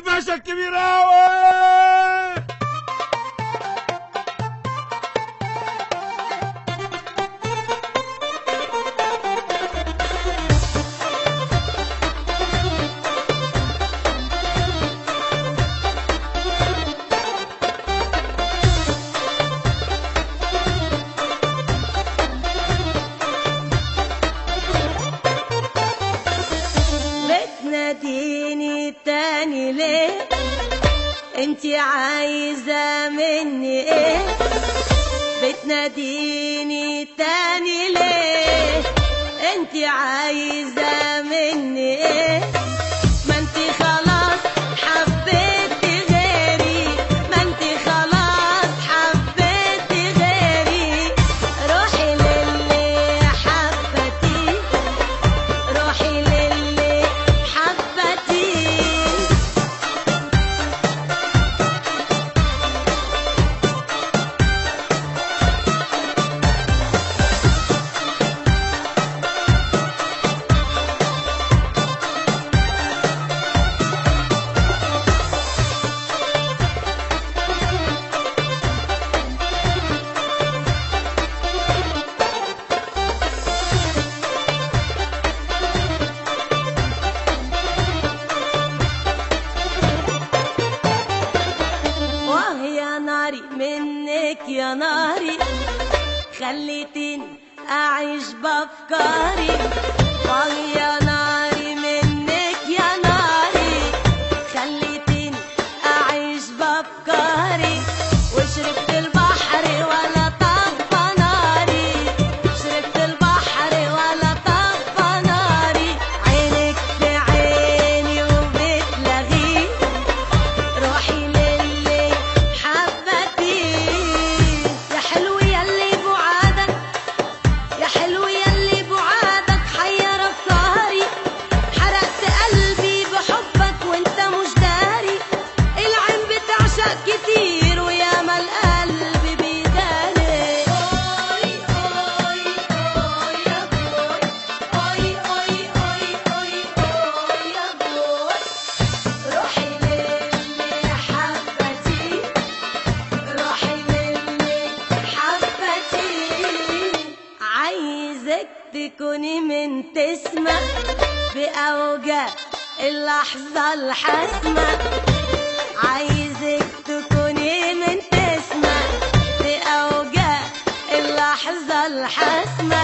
الباشا الكبير اوي. بتناديني تاني ليه؟ انتي عايزة مني ايه؟ بتناديني تاني ليه؟ انتي عايزة مني ايه؟ ما انتي خلاص حبيتي غيري، ما انتي خلاص حبيتي غيري. روحي للي حبتي، روحي للي حبتي. واه يا ناري منك يا ناري، خليتيني أعيش بأفكاري. واه يا ناري منك يا ناري، خليتيني أعيش بأفكاري. وشربت البحر ولا طفى ناري، شربت البحر ولا طفى ناري. عينك في عيني وبتلغي، روحي للي حبتي. يا حلو يلي بعادك، يا حلو يلي بعادك حير افكاري. حرقت قلبي بحبك وانت مش داري. العين بتعشق كتير وياما القلب بيداري. اوي اوي اوي يا بوي، اوي اوي اوي اوي اوي يا بوي. روحي للي حبتي، روحي للي حبتي. عايزك تكوني من تسمة بأوجع اللحظة الحاسمة. عايزك تكوني من تسمة بأوجع اللحظة الحاسمة.